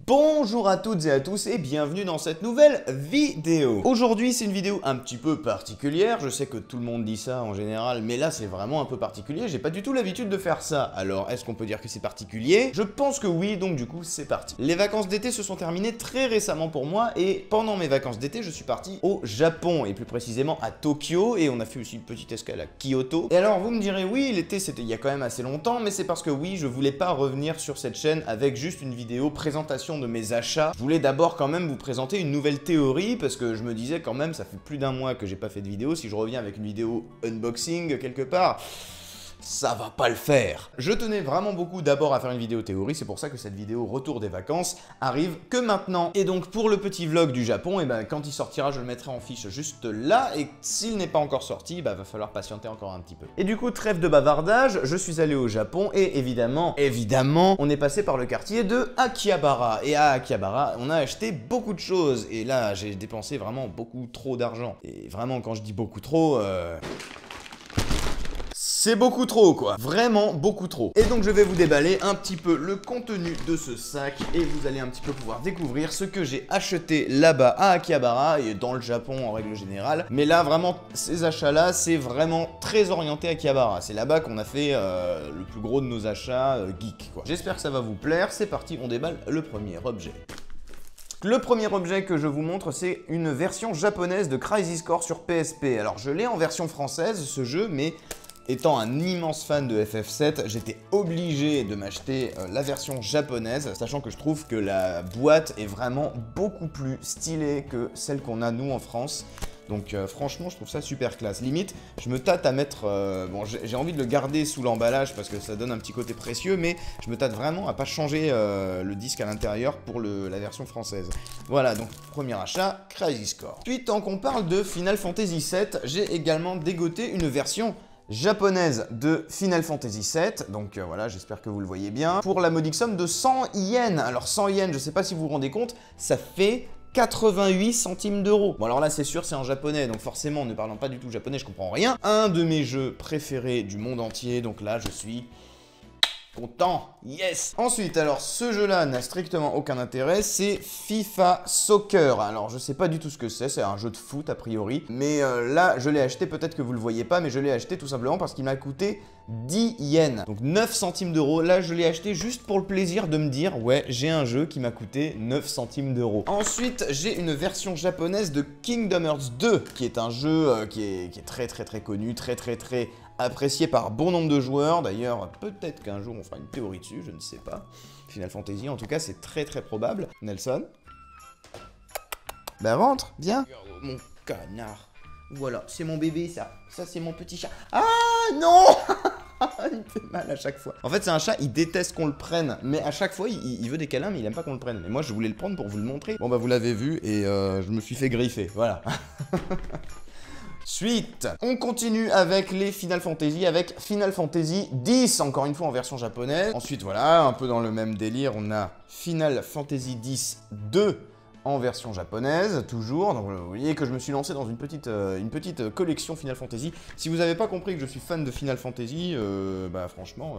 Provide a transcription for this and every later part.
Bonjour à toutes et à tous et bienvenue dans cette nouvelle vidéo. Aujourd'hui c'est une vidéo un petit peu particulière, je sais que tout le monde dit ça en général, mais là c'est vraiment un peu particulier, j'ai pas du tout l'habitude de faire ça. Alors est-ce qu'on peut dire que c'est particulier? Je pense que oui, donc du coup c'est parti. Les vacances d'été se sont terminées très récemment pour moi et pendant mes vacances d'été je suis parti au Japon et plus précisément à Tokyo et on a fait aussi une petite escale à Kyoto. Et alors vous me direz oui, l'été c'était il y a quand même assez longtemps, mais c'est parce que oui, je voulais pas revenir sur cette chaîne avec juste une vidéo présentation de mes achats. Je voulais d'abord quand même vous présenter une nouvelle théorie parce que je me disais quand même ça fait plus d'un mois que j'ai pas fait de vidéo, si je reviens avec une vidéo unboxing quelque part, ça va pas le faire. Je tenais vraiment beaucoup d'abord à faire une vidéo théorie, c'est pour ça que cette vidéo retour des vacances arrive que maintenant. Et donc pour le petit vlog du Japon, et ben quand il sortira je le mettrai en fiche juste là, et s'il n'est pas encore sorti, bah va falloir patienter encore un petit peu. Et du coup trêve de bavardage, je suis allé au Japon et évidemment, on est passé par le quartier de Akihabara. Et à Akihabara, on a acheté beaucoup de choses, et là j'ai dépensé vraiment beaucoup trop d'argent. Et vraiment quand je dis beaucoup trop, c'est beaucoup trop quoi, vraiment beaucoup trop. Et donc je vais vous déballer un petit peu le contenu de ce sac et vous allez un petit peu pouvoir découvrir ce que j'ai acheté là-bas à Akihabara et dans le Japon en règle générale. Mais là vraiment, ces achats-là, c'est vraiment très orienté Akihabara. C'est là-bas qu'on a fait le plus gros de nos achats geek quoi. J'espère que ça va vous plaire, c'est parti, on déballe le premier objet. Le premier objet que je vous montre, c'est une version japonaise de Crisis Core sur PSP. Alors je l'ai en version française ce jeu, mais étant un immense fan de FF7, j'étais obligé de m'acheter la version japonaise, sachant que je trouve que la boîte est vraiment beaucoup plus stylée que celle qu'on a nous en France. Donc franchement, je trouve ça super classe. Limite, je me tâte à mettre... bon, j'ai envie de le garder sous l'emballage parce que ça donne un petit côté précieux, mais je me tâte vraiment à pas changer le disque à l'intérieur pour la version française. Voilà, donc premier achat, Crisis Core. Ensuite, tant qu'on parle de Final Fantasy VII, j'ai également dégoté une version japonaise de Final Fantasy VII, donc voilà, j'espère que vous le voyez bien, pour la modique somme de 100 yens. Alors 100 yens, je sais pas si vous vous rendez compte, ça fait 88 centimes d'euros. Bon alors là c'est sûr c'est en japonais, donc forcément ne parlant pas du tout japonais, je comprends rien. Un de mes jeux préférés du monde entier, donc là je suis content, yes. Ensuite, alors ce jeu-là n'a strictement aucun intérêt, c'est FIFA Soccer. Alors je sais pas du tout ce que c'est un jeu de foot a priori, mais là je l'ai acheté, peut-être que vous le voyez pas, mais je l'ai acheté tout simplement parce qu'il m'a coûté 10 yens, donc 9 centimes d'euros. Là je l'ai acheté juste pour le plaisir de me dire ouais j'ai un jeu qui m'a coûté 9 centimes d'euros. Ensuite j'ai une version japonaise de Kingdom Hearts 2 qui est un jeu qui est très connu, très apprécié par bon nombre de joueurs. D'ailleurs peut-être qu'un jour on fera une théorie dessus, je ne sais pas. Final Fantasy en tout cas c'est très probable. Nelson, bah rentre, viens. Mon canard. Voilà, c'est mon bébé ça. Ça c'est mon petit chat. Ah non. Il me fait mal à chaque fois. En fait c'est un chat, il déteste qu'on le prenne, mais à chaque fois il veut des câlins mais il aime pas qu'on le prenne. Et moi je voulais le prendre pour vous le montrer. Bon bah vous l'avez vu et je me suis fait griffer, voilà. Suite, on continue avec les Final Fantasy, avec Final Fantasy X, encore une fois en version japonaise. Ensuite voilà, un peu dans le même délire, on a Final Fantasy X 2 en version japonaise, toujours. Donc vous voyez que je me suis lancé dans une petite collection Final Fantasy. Si vous n'avez pas compris que je suis fan de Final Fantasy, bah franchement,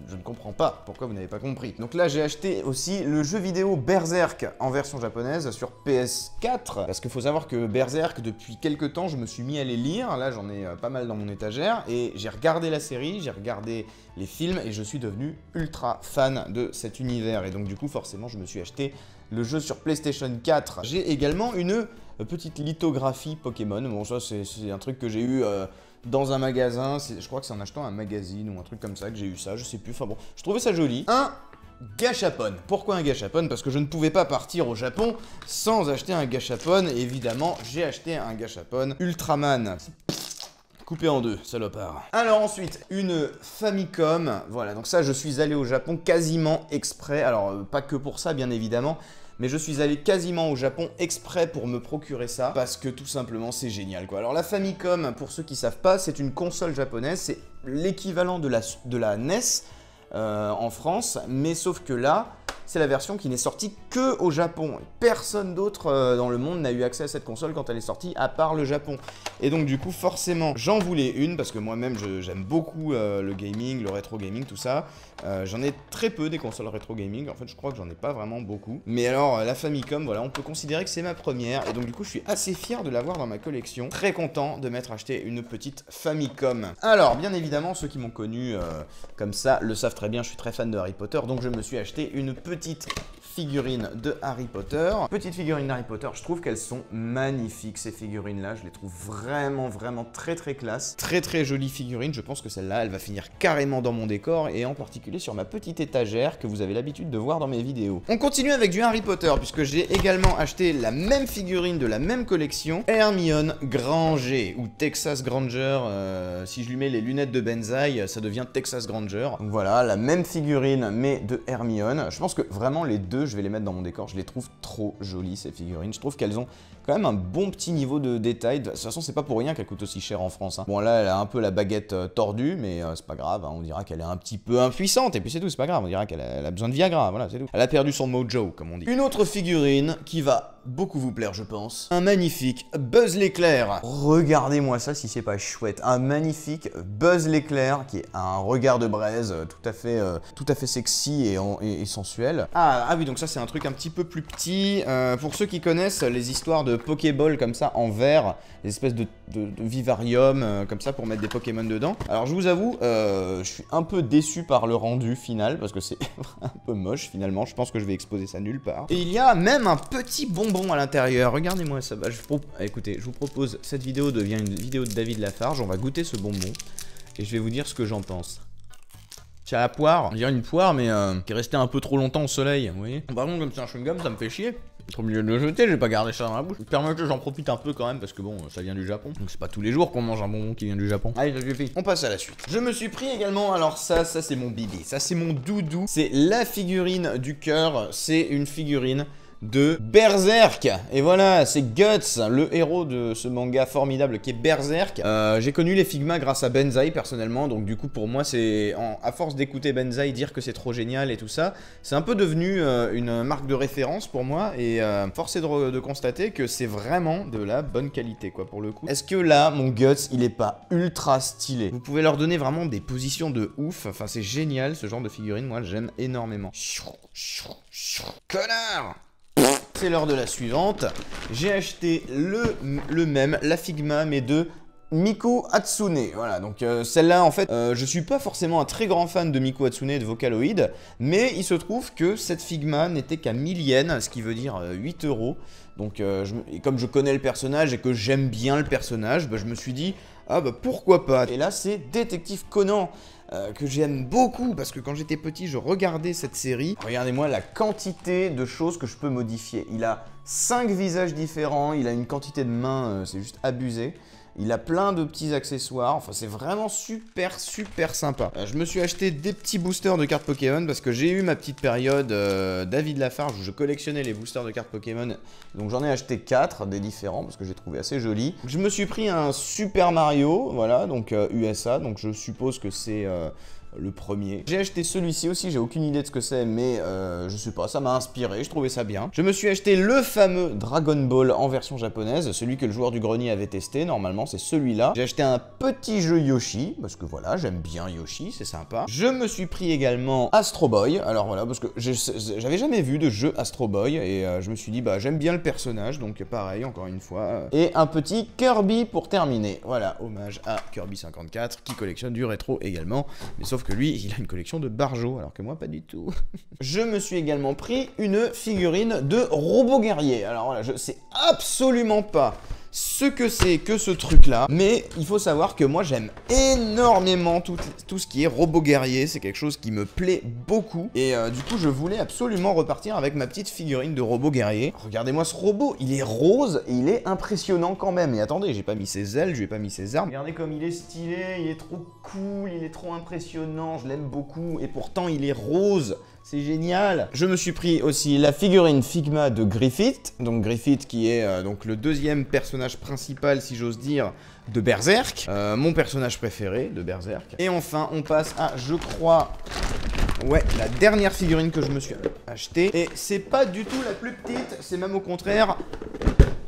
je ne comprends pas pourquoi vous n'avez pas compris. Donc là, j'ai acheté aussi le jeu vidéo Berserk en version japonaise sur PS4. Parce qu'il faut savoir que Berserk, depuis quelques temps, je me suis mis à les lire. Là, j'en ai pas mal dans mon étagère. Et j'ai regardé la série, j'ai regardé les films, et je suis devenu ultra fan de cet univers. Et donc du coup, forcément, je me suis acheté le jeu sur PlayStation 4. J'ai également une petite lithographie Pokémon. Bon, ça, c'est un truc que j'ai eu dans un magasin. Je crois que c'est en achetant un magazine ou un truc comme ça que j'ai eu ça. Je sais plus. Enfin bon, je trouvais ça joli. Un gachapon. Pourquoi un gachapon? Parce que je ne pouvais pas partir au Japon sans acheter un gachapon. Et évidemment, j'ai acheté un gachapon Ultraman. Coupé en deux, salopard. Alors ensuite, une Famicom. Voilà, donc ça, je suis allé au Japon quasiment exprès. Alors, pas que pour ça, bien évidemment. Mais je suis allé quasiment au Japon exprès pour me procurer ça. Parce que tout simplement, c'est génial, quoi. Alors la Famicom, pour ceux qui savent pas, c'est une console japonaise. C'est l'équivalent de la NES en France. Mais sauf que là, c'est la version qui n'est sortie que au Japon. Personne d'autre dans le monde n'a eu accès à cette console quand elle est sortie, à part le Japon. Et donc du coup, forcément, j'en voulais une, parce que moi-même, j'aime beaucoup le gaming, le rétro gaming, tout ça. J'en ai très peu des consoles rétro gaming, en fait, je crois que j'en ai pas vraiment beaucoup. Mais alors, la Famicom, voilà, on peut considérer que c'est ma première. Et donc du coup, je suis assez fier de l'avoir dans ma collection. Très content de m'être acheté une petite Famicom. Alors, bien évidemment, ceux qui m'ont connu comme ça le savent très bien, je suis très fan de Harry Potter, donc je me suis acheté une petite figurine de Harry Potter. Petite figurine d'Harry Potter, je trouve qu'elles sont magnifiques ces figurines là, je les trouve vraiment très classe. Très jolie figurine, je pense que celle-là elle va finir carrément dans mon décor et en particulier sur ma petite étagère que vous avez l'habitude de voir dans mes vidéos. On continue avec du Harry Potter puisque j'ai également acheté la même figurine de la même collection, Hermione Granger ou Texas Granger, si je lui mets les lunettes de Benzaï, ça devient Texas Granger. Donc voilà, la même figurine mais de Hermione. Je pense que vraiment les deux, je vais les mettre dans mon décor, je les trouve trop jolies ces figurines. Je trouve qu'elles ont quand même un bon petit niveau de détail. De toute façon, c'est pas pour rien qu'elle coûte aussi cher en France. Hein. Bon là, elle a un peu la baguette tordue, mais c'est pas grave. Hein. On dira qu'elle est un petit peu impuissante et puis c'est tout, c'est pas grave. On dira qu'elle a besoin de Viagra, voilà, c'est tout. Elle a perdu son mojo, comme on dit. Une autre figurine qui va beaucoup vous plaire, je pense. Un magnifique Buzz l'éclair. Regardez-moi ça si c'est pas chouette. Un magnifique Buzz l'éclair qui a un regard de braise tout à fait sexy et sensuel. Ah oui, donc ça c'est un truc un petit peu plus petit. Pour ceux qui connaissent les histoires de Pokéball comme ça en verre, des espèces de vivarium comme ça pour mettre des Pokémon dedans. Alors je vous avoue, je suis un peu déçu par le rendu final parce que c'est un peu moche finalement. Je pense que je vais exposer ça nulle part. Et il y a même un petit bonbon à l'intérieur. Regardez-moi ça. Bah, écoutez, je vous propose, cette vidéo devient une vidéo de David Lafarge. On va goûter ce bonbon et je vais vous dire ce que j'en pense. Tiens, la poire, on dirait une poire mais qui est restée un peu trop longtemps au soleil, vous voyez. Par contre, comme c'est un chewing-gum, ça me fait chier. Trop mieux de le jeter, j'ai pas gardé ça dans la bouche. Permettez que j'en profite un peu quand même parce que bon, ça vient du Japon. Donc c'est pas tous les jours qu'on mange un bonbon qui vient du Japon. Allez, ça suffit. On passe à la suite. Je me suis pris également, alors ça c'est mon bibi. Ça c'est mon doudou. C'est la figurine du cœur. C'est une figurine de Berserk. Et voilà, c'est Guts, le héros de ce manga formidable qui est Berserk. J'ai connu les Figma grâce à Benzaï personnellement, donc du coup pour moi c'est, à force d'écouter Benzaï dire que c'est trop génial et tout ça, c'est un peu devenu une marque de référence pour moi et force est de constater que c'est vraiment de la bonne qualité quoi pour le coup. Est-ce que là mon Guts il est pas ultra stylé? Vous pouvez leur donner vraiment des positions de ouf, enfin c'est génial ce genre de figurine, moi j'aime énormément. Connard! C'est l'heure de la suivante. J'ai acheté la Figma, mais de Miku Hatsune. Voilà, donc celle-là, en fait, je suis pas forcément un très grand fan de Miku Hatsune et de Vocaloid, mais il se trouve que cette Figma n'était qu'à 1000 yens, ce qui veut dire 8 €. Donc, et comme je connais le personnage et que j'aime bien le personnage, bah, je me suis dit, ah bah pourquoi pas. Et là, c'est Détective Conan. Que j'aime beaucoup parce que quand j'étais petit je regardais cette série. Regardez-moi la quantité de choses que je peux modifier. Il a 5 visages différents, il a une quantité de mains, c'est juste abusé. Il a plein de petits accessoires, enfin c'est vraiment super sympa. Je me suis acheté des petits boosters de cartes Pokémon parce que j'ai eu ma petite période David Lafarge où je collectionnais les boosters de cartes Pokémon. Donc j'en ai acheté 4 des différents parce que j'ai trouvé assez joli. Je me suis pris un Super Mario, voilà, donc USA, donc je suppose que c'est le premier. J'ai acheté celui-ci aussi, j'ai aucune idée de ce que c'est, mais je sais pas, ça m'a inspiré, je trouvais ça bien. Je me suis acheté le fameux Dragon Ball en version japonaise, celui que le joueur du grenier avait testé, normalement c'est celui-là. J'ai acheté un petit jeu Yoshi, parce que voilà, j'aime bien Yoshi, c'est sympa. Je me suis pris également Astro Boy, alors voilà, parce que j'avais jamais vu de jeu Astro Boy, et je me suis dit, bah j'aime bien le personnage, donc pareil, encore une fois. Et un petit Kirby pour terminer, voilà, hommage à Kirby 54, qui collectionne du rétro également, mais sauf que lui, il a une collection de Barjo, alors que moi, pas du tout. Je me suis également pris une figurine de robot guerrier. Alors voilà, je sais absolument pas ce que c'est que ce truc-là, mais il faut savoir que moi, j'aime énormément tout ce qui est robot guerrier. C'est quelque chose qui me plaît beaucoup. Et du coup, je voulais absolument repartir avec ma petite figurine de robot guerrier. Regardez-moi ce robot, il est rose et il est impressionnant quand même. Et attendez, j'ai pas mis ses ailes, je lui ai pas mis ses armes. Regardez comme il est stylé, il est trop cool, il est trop impressionnant, je l'aime beaucoup. Et pourtant, il est rose. C'est génial. Je me suis pris aussi la figurine Figma de Griffith. Donc Griffith qui est donc le deuxième personnage principal, si j'ose dire, de Berserk. Mon personnage préféré de Berserk. Et enfin, on passe à, je crois, Ouais, la dernière figurine que je me suis achetée. Et c'est pas du tout la plus petite, c'est même au contraire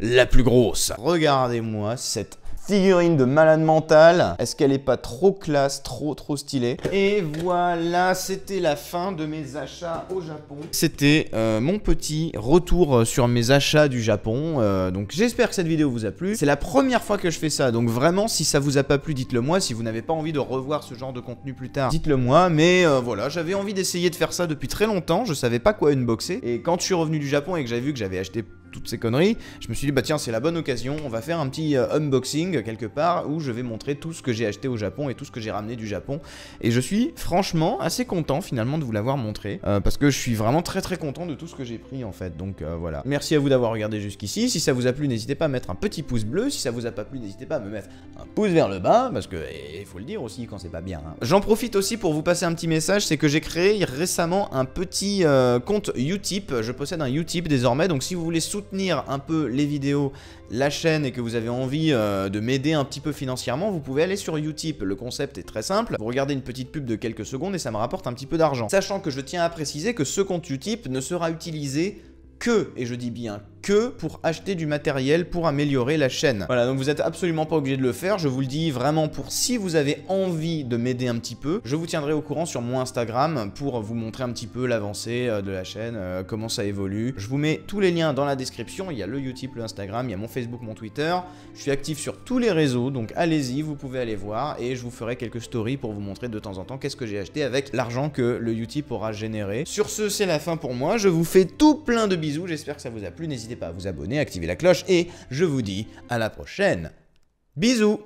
la plus grosse. Regardez-moi cette figurine de malade mental. Est-ce qu'elle est pas trop classe, trop stylée? Et voilà, c'était la fin de mes achats au Japon. C'était mon petit retour sur mes achats du Japon. Donc j'espère que cette vidéo vous a plu. C'est la première fois que je fais ça, donc vraiment si ça vous a pas plu, dites-le moi. Si vous n'avez pas envie de revoir ce genre de contenu plus tard, dites-le moi. Mais voilà, j'avais envie d'essayer de faire ça depuis très longtemps. Je savais pas quoi unboxer. Et quand je suis revenu du Japon et que j'avais vu que j'avais acheté toutes ces conneries, je me suis dit bah tiens, c'est la bonne occasion, on va faire un petit unboxing quelque part où je vais montrer tout ce que j'ai acheté au Japon et tout ce que j'ai ramené du Japon. Et je suis franchement assez content finalement de vous l'avoir montré parce que je suis vraiment très content de tout ce que j'ai pris en fait. Donc voilà, merci à vous d'avoir regardé jusqu'ici. Si ça vous a plu, n'hésitez pas à mettre un petit pouce bleu. Si ça vous a pas plu, n'hésitez pas à me mettre un pouce vers le bas parce que il faut le dire aussi quand c'est pas bien, hein. J'en profite aussi pour vous passer un petit message, c'est que j'ai créé récemment un petit compte Utip. Je possède un Utip désormais, donc si vous voulez soutenir un peu les vidéos, la chaîne et que vous avez envie de m'aider un petit peu financièrement, vous pouvez aller sur Utip. Le concept est très simple, vous regardez une petite pub de quelques secondes et ça me rapporte un petit peu d'argent. Sachant que je tiens à préciser que ce compte Utip ne sera utilisé que, et je dis bien que, pour acheter du matériel pour améliorer la chaîne. Voilà, donc vous n'êtes absolument pas obligé de le faire, je vous le dis vraiment pour si vous avez envie de m'aider un petit peu. Je vous tiendrai au courant sur mon Instagram pour vous montrer un petit peu l'avancée de la chaîne, comment ça évolue. Je vous mets tous les liens dans la description, il y a le Utip, le Instagram, il y a mon Facebook, mon Twitter. Je suis actif sur tous les réseaux, donc allez-y, vous pouvez aller voir et je vous ferai quelques stories pour vous montrer de temps en temps qu'est-ce que j'ai acheté avec l'argent que le Utip aura généré. Sur ce, c'est la fin pour moi, je vous fais tout plein de bisous, j'espère que ça vous a plu, n'hésitez pas à vous abonner, activer la cloche et je vous dis à la prochaine. Bisous!